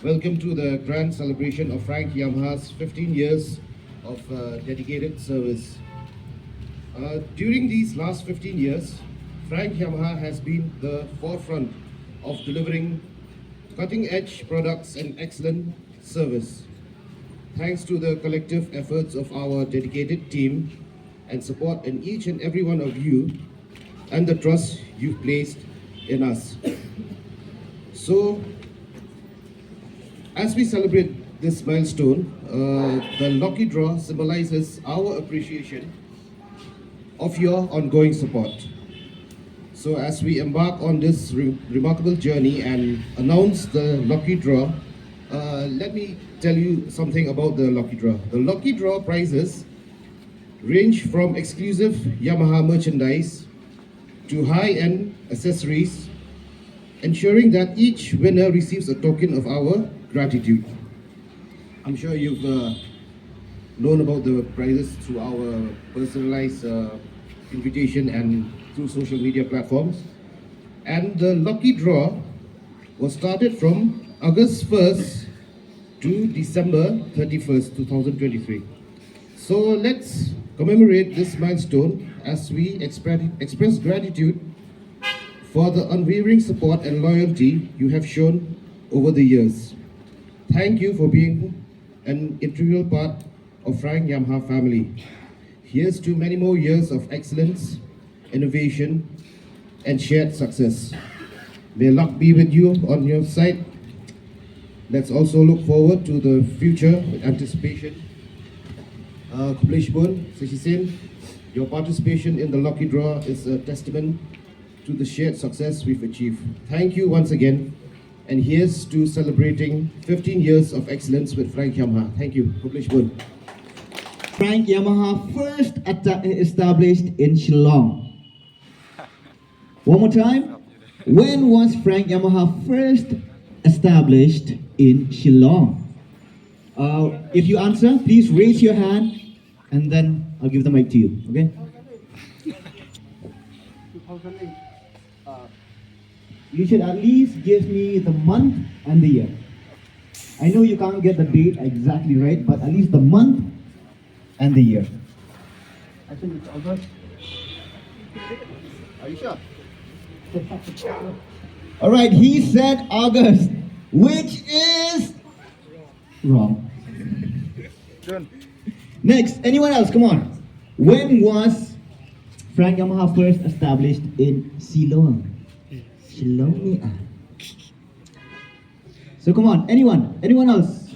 Welcome to the grand celebration of Franky Yamaha's 15 years of dedicated service. During these last 15 years, Franky Yamaha has been the forefront of delivering cutting-edge products and excellent service. Thanks to the collective efforts of our dedicated team and support in each and every one of you and the trust you've placed in us. So, as we celebrate this milestone, the Locky draw symbolizes our appreciation of your ongoing support. So as we embark on this remarkable journey and announce the Locky draw, let me tell you something about the Locky draw. The Locky draw prizes range from exclusive Yamaha merchandise to high-end accessories, ensuring that each winner receives a token of our gratitude. I'm sure you've known about the prizes through our personalized invitation and through social media platforms. And the lucky draw was started from August 1st to December 31st, 2023. So let's commemorate this milestone as we express gratitude for the unwavering support and loyalty you have shown over the years. Thank you for being an integral part of Franky Yamaha family. Here's to many more years of excellence, innovation, and shared success. May luck be with you on your side. Let's also look forward to the future with anticipation. Kubleshbun, Seshisin, your participation in the lucky draw is a testament to the shared success we've achieved. Thank you once again. And here's to celebrating 15 years of excellence with Franky Yamaha. Thank you. Kubleshbun. Franky Yamaha first established in Shillong. One more time. When was Franky Yamaha first established in Shillong? If you answer, please raise your hand and then I'll give the mic to you. Okay? 2008. You should at least give me the month and the year. I know you can't get the date exactly right, but at least the month and the year. I think it's August. Are you sure? All right, he said August, which is wrong. Done. Next, anyone else? Come on. When was Franky Yamaha first established in Shillong? Shillong. So come on, anyone else?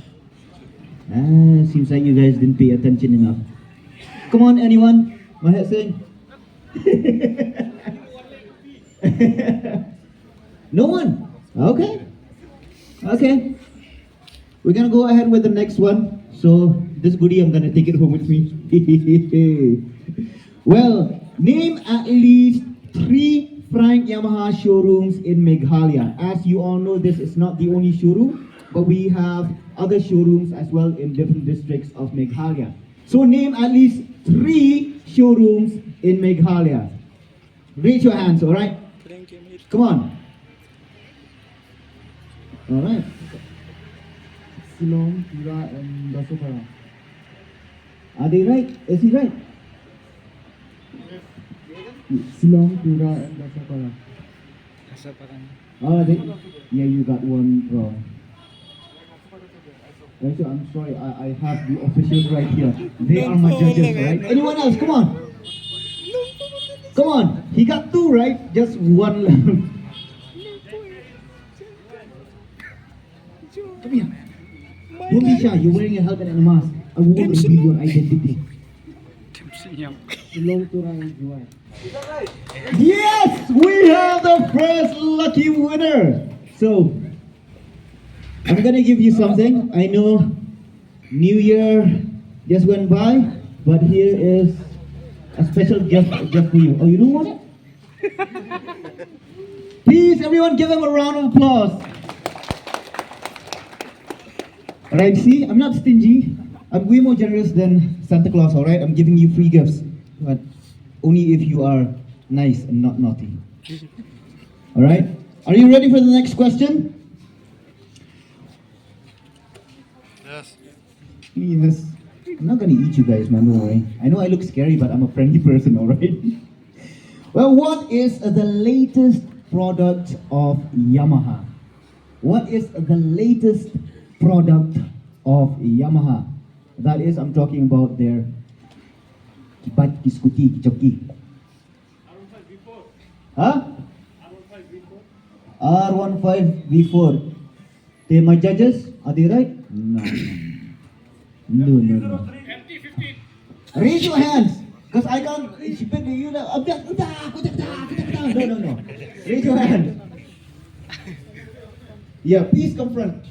Seems like you guys didn't pay attention enough. Come on, anyone? Mahat Singh. No one? Okay. Okay. We're gonna go ahead with the next one. So this goodie, I'm gonna take it home with me. Well, name at least 3 Franky Yamaha showrooms in Meghalaya. As you all know, this is not the only showroom, but we have other showrooms as well in different districts of Meghalaya. So name at least 3 showrooms in Meghalaya. Raise your hands, all right? Come on. All right. Shillong, Pura, and Dasopara. Are they right? Is he right? Shillong, Pura, and Dasopara. Oh, yeah, you got one wrong. Also, I'm sorry, I have the officials right here. They are my judges, right? Anyone else? Come on. Come on. He got 2 right, just 1 left. Come here. Don't be shy. You're wearing a helmet and a mask. I won't reveal your identity. Shillong, Pura, and Juwai. Yes, we have the first lucky winner. So, I'm gonna give you something. I know New Year just went by, but here is a special gift just for you. Oh, you don't want it? Please, everyone, give him a round of applause. All right, see, I'm not stingy. I'm way more generous than Santa Claus, all right? I'm giving you free gifts, but only if you are nice and not naughty. All right? Are you ready for the next question? Yes. Yes. I'm not gonna eat you guys, man, don't worry. I know I look scary, but I'm a friendly person, alright? Well, what is the latest product of Yamaha? What is the latest product of Yamaha? That is, I'm talking about their kipat, kiskuti, kichoki. Huh? R15 V4. They my judges? Are they right? No. No. Raise your hands. Because I can't. You know. No. Raise your hand. Yeah, please come front.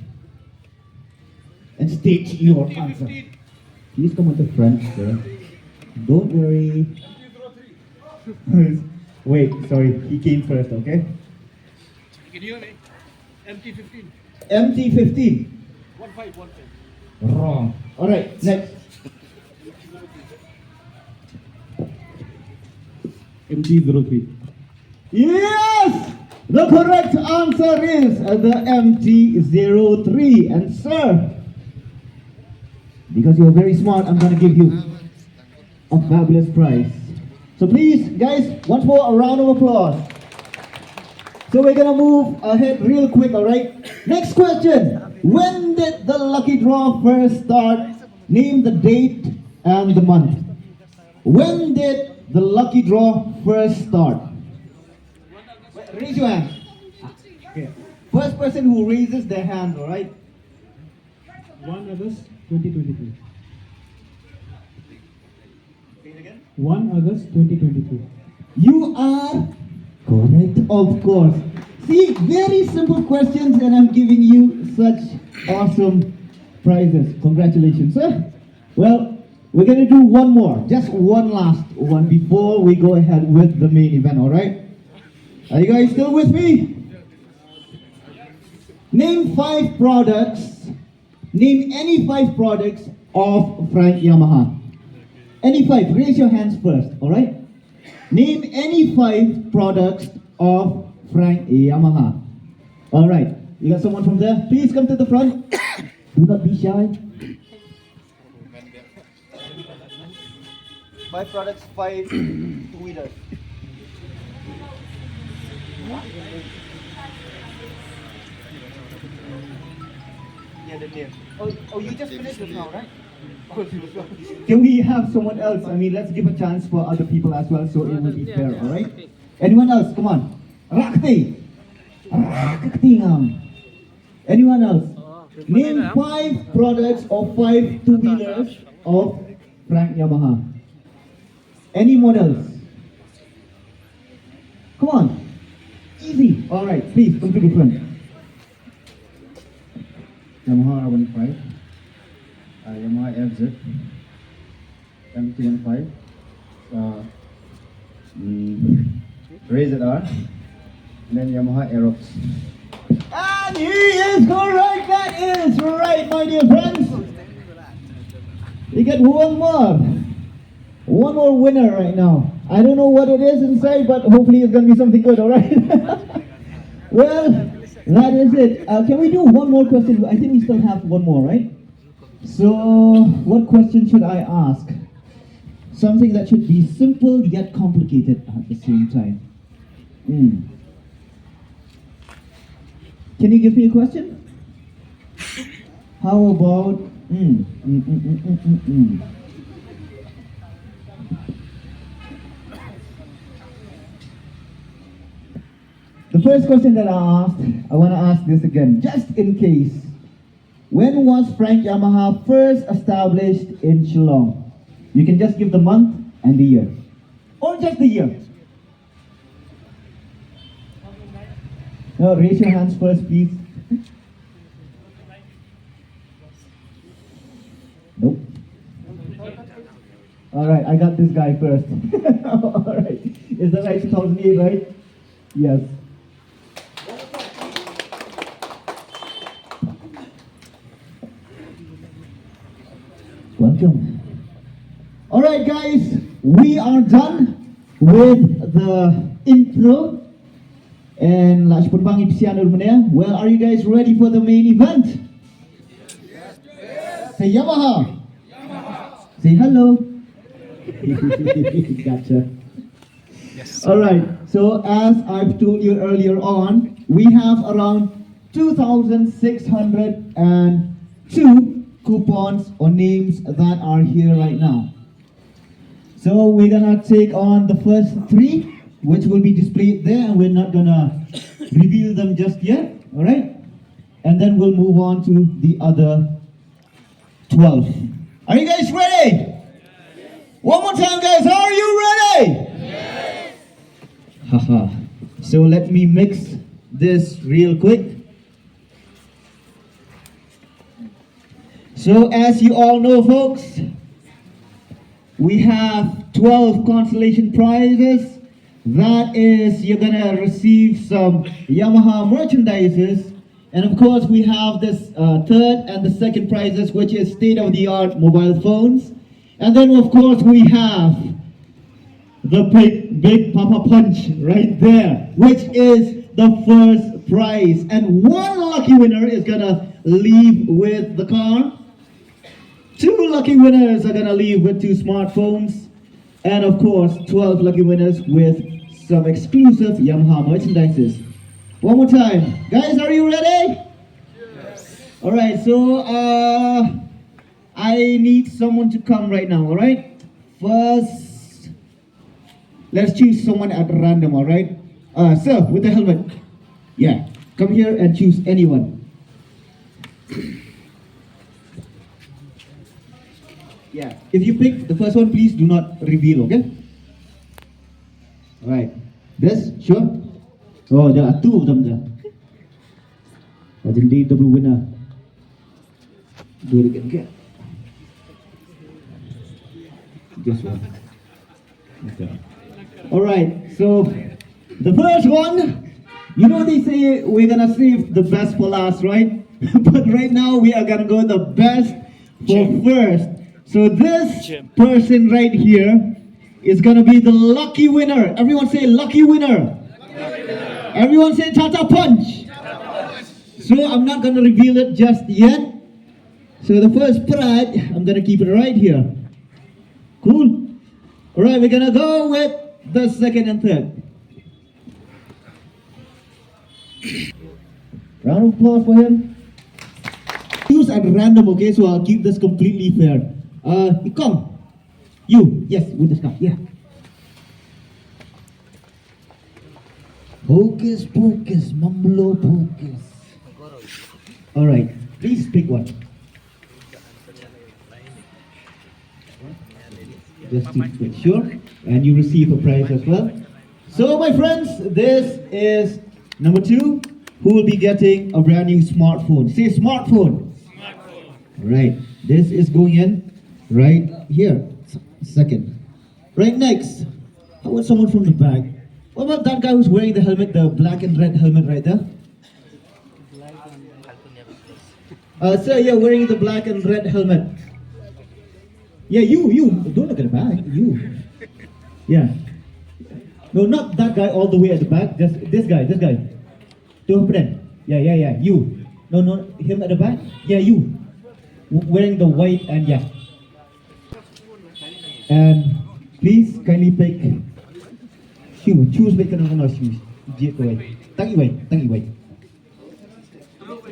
And state your answer. Please come on the front, sir. Don't worry. Wait, sorry. He came first, okay? Can you hear me? MT15. MT15. 15. Wrong. Alright, next. MT03. Yes! The correct answer is the MT03. And sir, because you're very smart, I'm going to give you a fabulous prize. So please, guys, once more, a round of applause. So we're going to move ahead real quick, all right? Next question. When did the lucky draw first start? Name the date and the month. When did the lucky draw first start? Raise your hand. Okay. First person who raises their hand, all right? 1 August 2023. Say it again. 1 August 2023. You are correct, of course. See, very simple questions, and I'm giving you such awesome prizes. Congratulations, sir. Well, we're going to do one more, just one last one before we go ahead with the main event, all right? Are you guys still with me? Name 5 products. Name any 5 products of Franky Yamaha. Any 5. Raise your hands first, all right? Name any 5 products of Franky Yamaha. All right. You got someone from there? Please come to the front. Do not be shy. 5 products, 5 two-wheelers. Yeah, the name. Oh, you just finished it now, right? Can we have someone else? I mean, let's give a chance for other people as well, so it will be fair, all right? Anyone else? Come on. Rakti. Anyone else? Name 5 products or 5 two-wheelers of Franky Yamaha. Anyone else? Come on. Easy. All right, please come to the front. Yamaha R15. Yamaha FZ. MT15. Razor R. And then Yamaha Aerox. And he is correct. That is right, my dear friends. You get one more. One more winner right now. I don't know what it is inside, but hopefully it's going to be something good, all right? Well, that is it. Can we do one more question? I think we still have one more, right? So, what question should I ask? Something that should be simple yet complicated at the same time. Can you give me a question? How about... The first question that I asked, I want to ask this again, just in case. When was Franky Yamaha first established in Shillong? You can just give the month and the year. Or just the year. No, raise your hands first, please. Nope. Alright, I got this guy first. Alright. Is that right? 2008, right? Yes. Welcome. Alright guys, we are done with the intro. And well, are you guys ready for the main event? Yes. Say Yamaha. Say hello. Gotcha. All right. So as I've told you earlier on, we have around 2,602 coupons or names that are here right now. So we're gonna take on the first 3, which will be displayed there, and we're not gonna reveal them just yet. All right. And then we'll move on to the other 12. Are you guys ready? One more time, guys. Are you ready? Yes. Haha. So let me mix this real quick. So as you all know, folks, we have 12 consolation prizes. That is, you're gonna receive some Yamaha merchandises. And of course, we have this third and the second prizes, which is state-of-the-art mobile phones. And then, of course, we have the big Papa Punch right there, which is the first prize. And one lucky winner is gonna leave with the car. 2 lucky winners are gonna leave with 2 smartphones. And of course, 12 lucky winners with some exclusive Yamaha merchandises. One more time. Guys, are you ready? Yes. All right, so I need someone to come right now, all right? First, let's choose someone at random, all right? Sir, with the helmet. Yeah, come here and choose anyone. Yeah, if you pick the first one, please do not reveal, okay? All right, this, sure? Oh, there are 2 of them there. Legendary double winner. Do it again, okay? Just one. Okay. All right, so the first one, you know they say we're gonna save the best for last, right? But right now we are gonna go the best for first. So this person right here is gonna be the lucky winner. Everyone say lucky winner. Everyone say Tata Punch. So I'm not gonna reveal it just yet. So the first prize, I'm gonna keep it right here. Cool. All right, we're gonna go with the second and third. Round of applause for him. Choose at random, okay? So I'll keep this completely fair. Come. You, yes, with the scarf, yeah. Hocus pocus, mumbo pocus. All right, please pick one. Just to make sure, and you receive a prize as well. So, my friends, this is number 2, who will be getting a brand new smartphone. Say smartphone. Smartphone. Right, this is going in right here. Second. Right next, how about someone from the back? What about that guy who's wearing the helmet, the black and red helmet right there? Sir, you're wearing the black and red helmet. Yeah, you. Don't look at the back. You. Yeah. No, not that guy all the way at the back. Just this guy. Two friend. Yeah. You. No, him at the back. Yeah, you. Wearing the white and yeah. And please kindly pick shoe. Choose make no shoes. Jet away. Tangi way.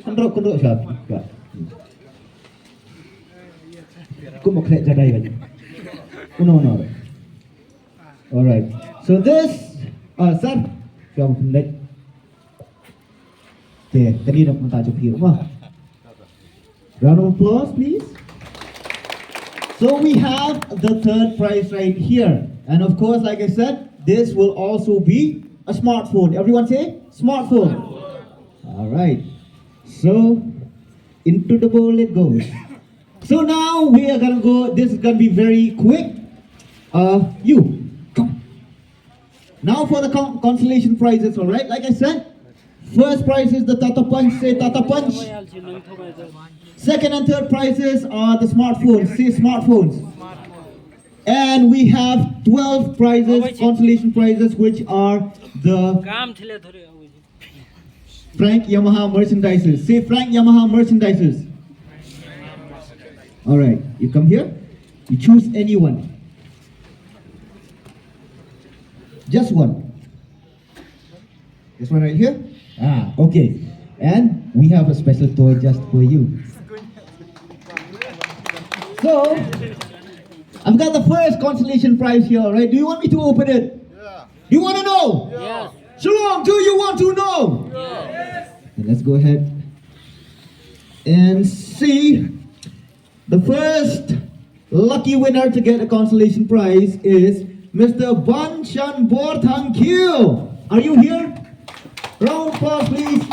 Kondok siapa? Enggak. Aku mau kelihatan jadai aja. No. All right. So this, sir, kamu pendek. There, tadi nak minta jumpa rumah. Round of applause, please. So we have the third prize right here, and of course, like I said, this will also be a smartphone. Everyone say smartphone. All right. So into the bowl it goes. So now we are gonna go. This is gonna be very quick. You come. Now for the consolation prizes. All right. Like I said, first prize is the Tata Punch. Say Tata Punch. Second and third prizes are the smartphones. Say smartphones. And we have 12 prizes, consolation prizes, which are the Franky Yamaha merchandises. Say Franky Yamaha merchandises. All right, you come here. You choose anyone. Just one. This one right here? Ah, okay. And we have a special toy just for you. So, I've got the first consolation prize here, right? Do you want me to open it? Yeah. Do you want to know? Yes. Shillong, do you want to know? Yes. And let's go ahead and see. The first lucky winner to get a consolation prize is Mr. Ban Chan Bor Thang Kyo. Are you here? Round of applause, please.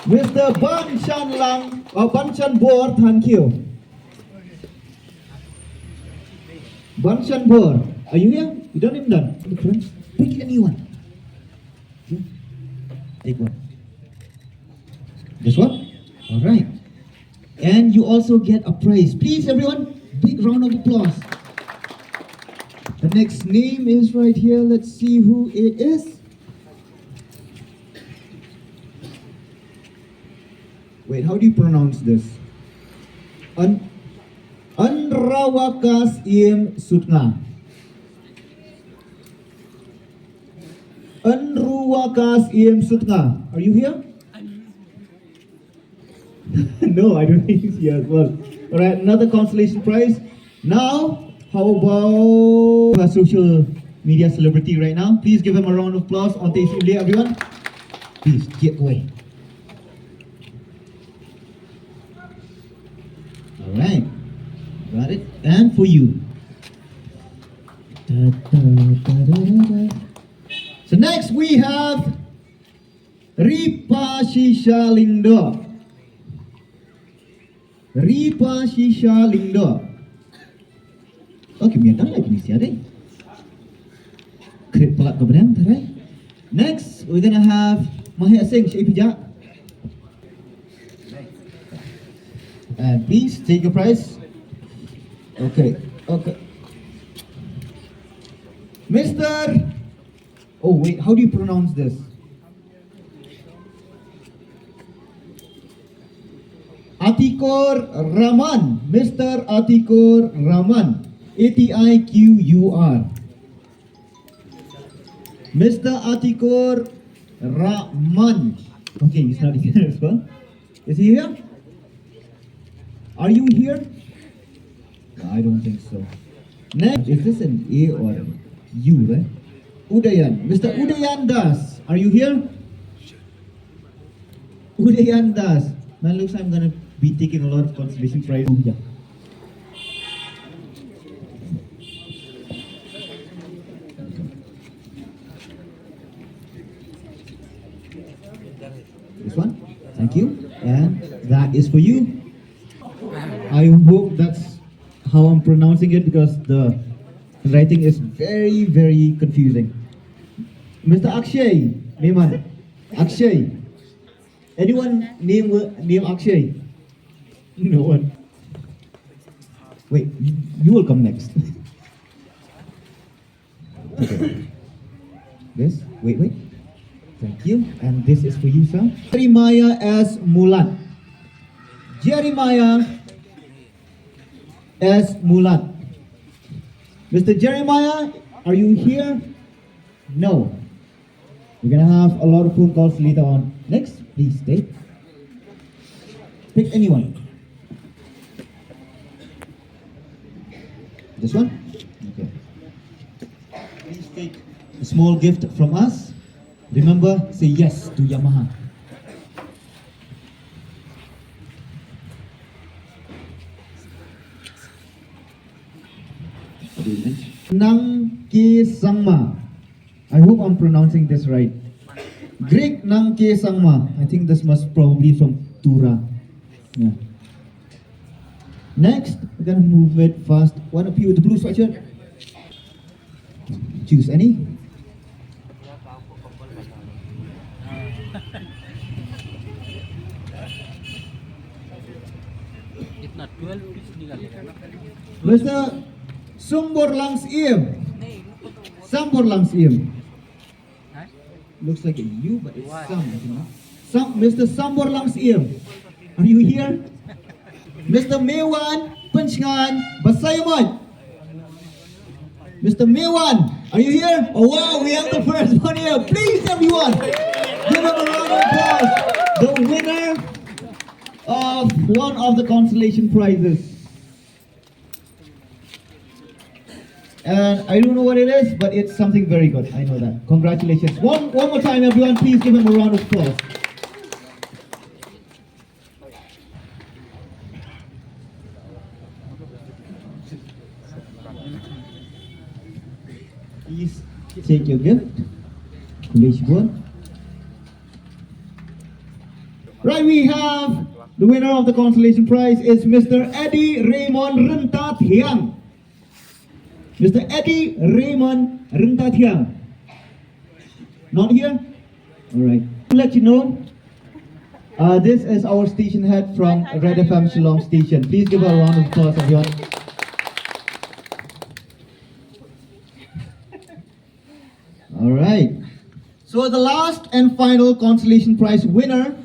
Mr. Ban Chan Lang or Ban Chan Bor Thang Kyo. Ban Chan Bor, are you here? You don't even done. Pick anyone. Take one. This one? All right. And you also get a prize. Please, everyone, big round of applause. The next name is right here. Let's see who it is. Wait, how do you pronounce this? Anrawakas Im Sutna. Anruwakas Im Sutna. Are you here? No, I don't think he's here as well. Alright, another consolation prize. Now, how about a social media celebrity right now? Please give him a round of applause on Tay everyone. Please, get away. Alright, got it. And for you. So next we have Ripa Shisha Lindo. Ripa Shisha Lindo. Okay, biar tahu lagi ni siapa. Kredit pelak kebenaran, right? Next, we're gonna have Mahir Singh Shipija. And please take your prize. Okay, okay. Mr. Oh wait, how do you pronounce this? Atikur Rahman, Mr. Atikur Rahman, Atikur. Mr. Atikur Rahman. Okay, he's not here as well. Is he here? Are you here? No, I don't think so. Next, is this an A or a U, right? Udayan, Mr. Udayan Das. Are you here? Udayan Das. Man, looks like I'm gonna be taking a lot of consolation prize. Oh, yeah. This one, thank you, and that is for you. I hope that's how I'm pronouncing it because the writing is very, very confusing. Mr. Akshay, Neman, Akshay. Anyone name Akshay? No one. Wait, you will come next. Okay. This, wait. Thank you. And this is for you, sir. Jeremiah S. Mulat. Jeremiah S. Mulat. Mr. Jeremiah, are you here? No. We're gonna have a lot of phone calls later on. Next, please stay. Pick anyone. This one? Okay. Please take a small gift from us. Remember, say yes to Yamaha. Nang Ke Sangma. I hope I'm pronouncing this right. Greek Nang Ke Sangma. I think this must probably from Tura. Yeah. Next, we're gonna move it fast. One of you with the blue sweatshirt. Choose any. Itna 12 piece निकाल Mr. Sumbor Langs Iem. Sambor Langs Iem. Looks like a U, but it's Sam. Mr. Sambor Langs Iem. Are you here? Mr. Mewan Pencingan Basayamon. Mr. Mewan, are you here? Oh wow, we have the first one here. Please everyone, give him a round of applause. The winner of one of the consolation prizes. And I don't know what it is, but it's something very good. I know that. Congratulations. One more time, everyone. Please give him a round of applause. Please take your gift. Right, we have the winner of the consolation prize is Mr. Eddie Raymond Rentathiang. Mr. Eddie Raymond Rentathiang. Not here? Alright. To let you know, this is our station head from Red FM Shillong station. Please give her a round of applause, everyone. Alright. So the last and final consolation prize winner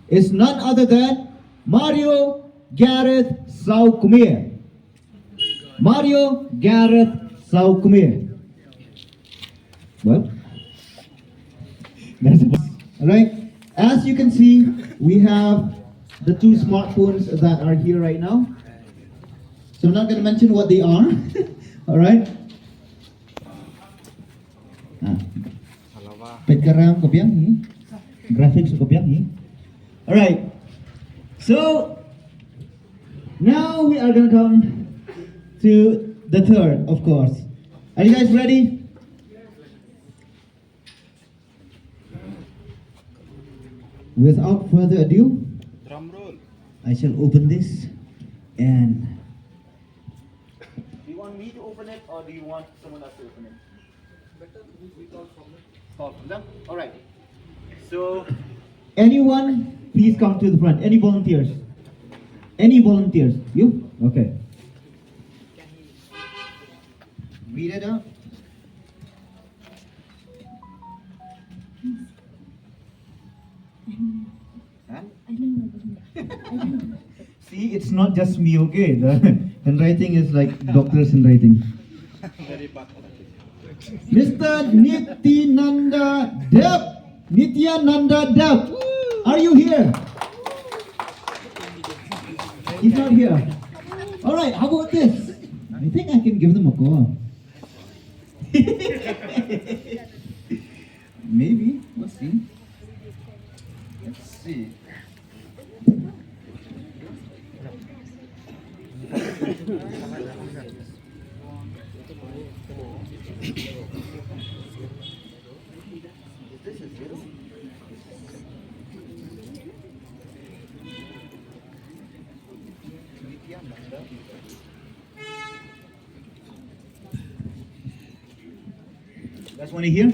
is none other than Mario Gareth Saukumir. Mario Gareth Saukumir. Well, that's it. Alright. As you can see, we have the two smartphones that are here right now. So I'm not going to mention what they are. Alright. Pagkaram ko biang ni, graphics ko biang ni. All right. So now we are gonna come to the third, of course. Are you guys ready? Without further ado, Drum roll. I shall open this and. Do you want me to open it or do you want someone else to open it? Start from them? Alright. So, Anyone, please come to the front. Any volunteers? Any volunteers? You? Okay. Read it out. Huh? See, it's not just me, okay? The handwriting is like doctor's handwriting. Mr. Nityananda Dev. Nityananda Dev. Are you here? He's not here. Alright, how about this? I think I can give them a call. Maybe. We'll see. Let's see. This is you? Guys want to hear?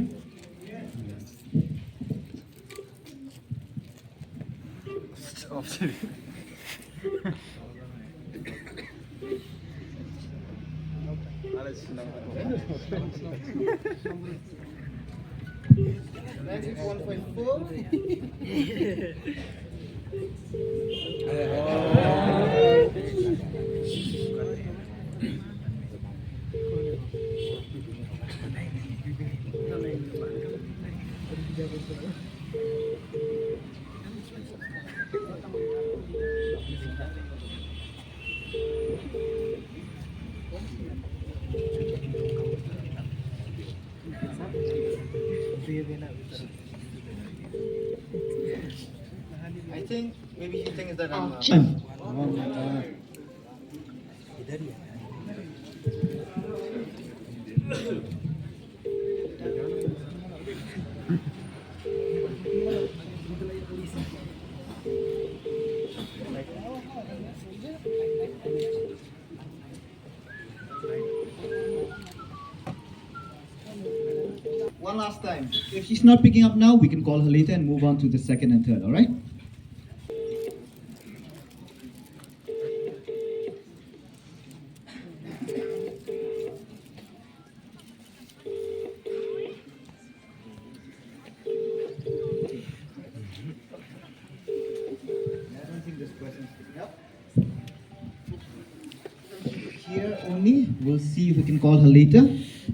I think maybe he thinks that I'm. One last time. If she's not picking up now, we can call her later and move on to the second and third, alright? I don't think this person's picking up. here only. We'll see if we can call her later.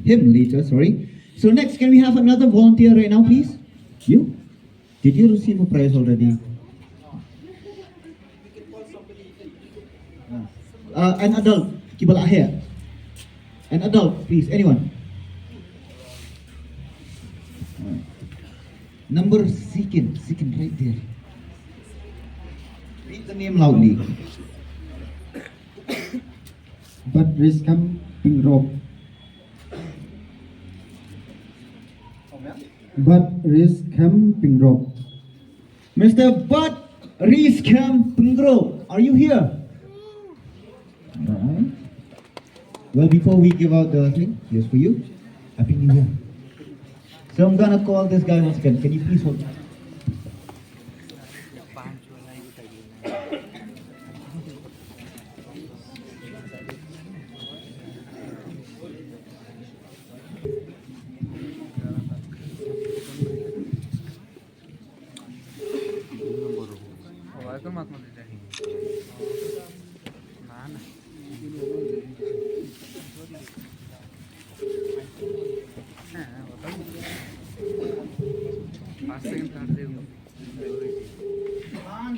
Him later, sorry. So next, can we have another volunteer right now, please? You? Did you receive a prize already? An adult. Kibala here. An adult, please. Anyone? Alright. Number Sikin. Sikin right there. Read the name loudly. But Riskam Pingrok. But Riskam Pingrok. Mr. Bud Rizkam Pengro, are you here? Alright. Well, before we give out the thing, here's for you. Happy New Year. So I'm gonna call this guy once again. Can you please hold?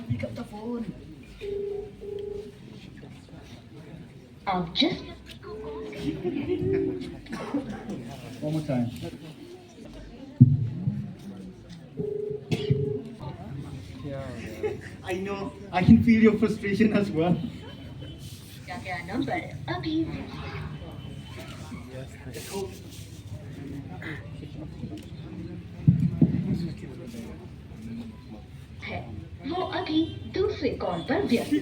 Pick up the phone. Just One more time. I know. I can feel your frustration as well. क्या number अभी है वो अभी दूसरे call पर व्यस्त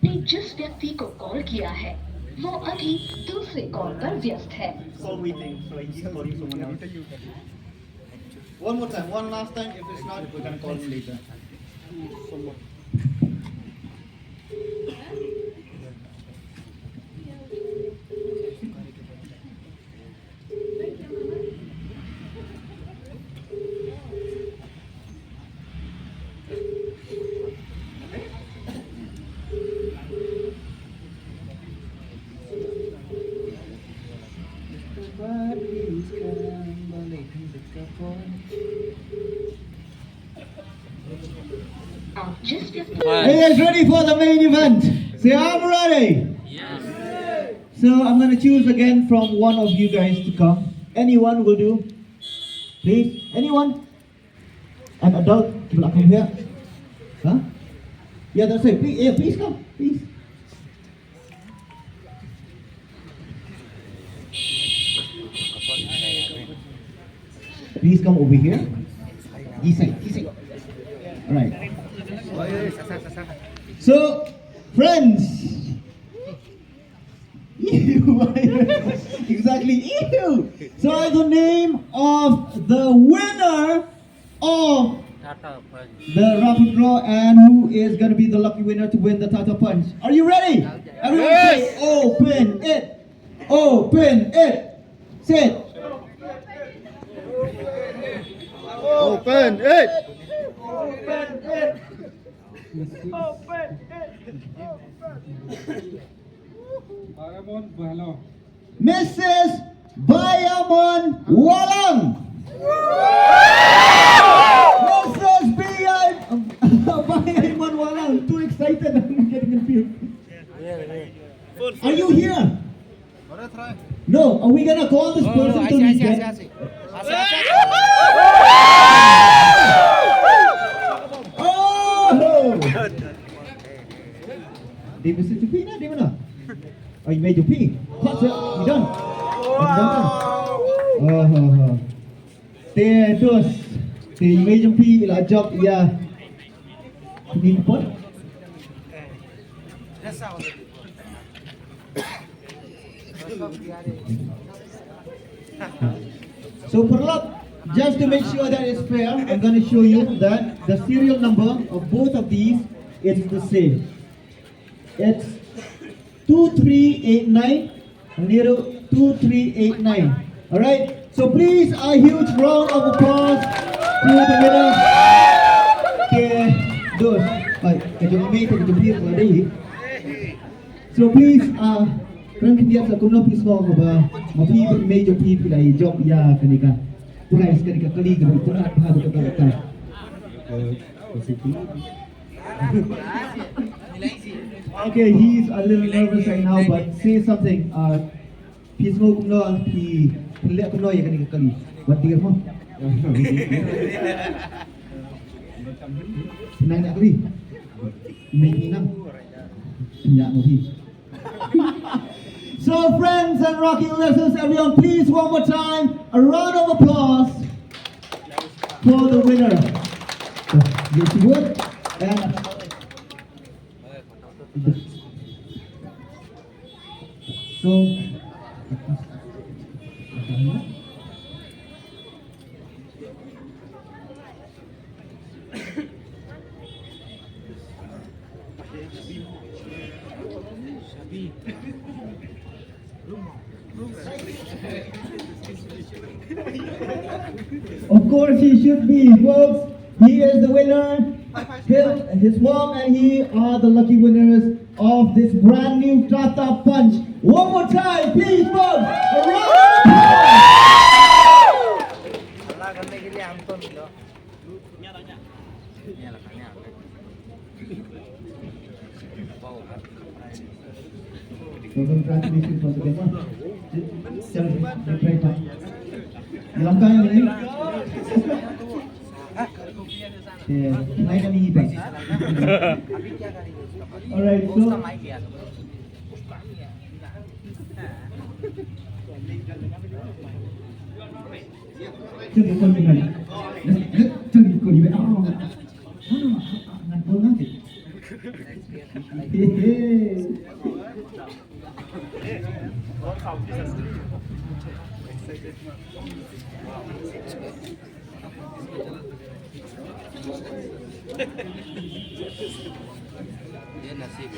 ने जिस व्यक्ति को कॉल किया है वो अभी दूसरे कॉल पर व्यस्त है Call waiting, so he's calling someone else. One more time, one last time. If it's not, we're gonna call him later. आप जिस व्यक्ति Are you guys ready for the main event? Say, I'm ready. Yes. So I'm gonna choose again from one of you guys to come. Anyone will do. Please, anyone? An adult, come here. Huh? Yeah, that's it. Please, yeah, please come, please. Please come over here. This side. All right. So, friends. Ew. Exactly. Ew. So, the name of the winner of the rapid draw and who is going to be the lucky winner to win the Tata Punch. Are you ready? Everyone say, open it. Open it. Say it. Open it! Mrs. Bayamon Walang. Mrs. Bayamon Walang. Too excited. I'm getting confused. Are you here? No. Are we gonna call this person to meet them? Oh! Di mesti cupi na, di mana? Oh, you made your pee. What's it? You done? Oh. Terus. You made your pee, la job, yeah. Ini pot? So for luck, just to make sure that it's fair, I'm going to show you that the serial number of both of these is the same. It's 2389 and 2389. All right. So please, a huge round of applause to the winner. Okay, those. So please, kan dia sa kuno please ko ba mapi medyo people ay job ya kanika. Price kanika kali ko ito at ha ko ka. Okay, he's a little nervous right now, but say something. Please mo kuno he let kuno ya kanika kali. What dia mo? Nang nak kali. May inang. Ya mo hi. So friends and Rocky listeners, everyone, please one more time, a round of applause for the winner. Yes, you would. And so of course he should be, folks. He is the winner. His mom and he are the lucky winners of this brand new Tata Punch. One more time, please, folks. A round of applause. So congratulations once again. Langkah ini. Naik kami ibang. Alright, so. Jadi kau ni. Jadi kau ni. Nak kau nanti. Dia nasib.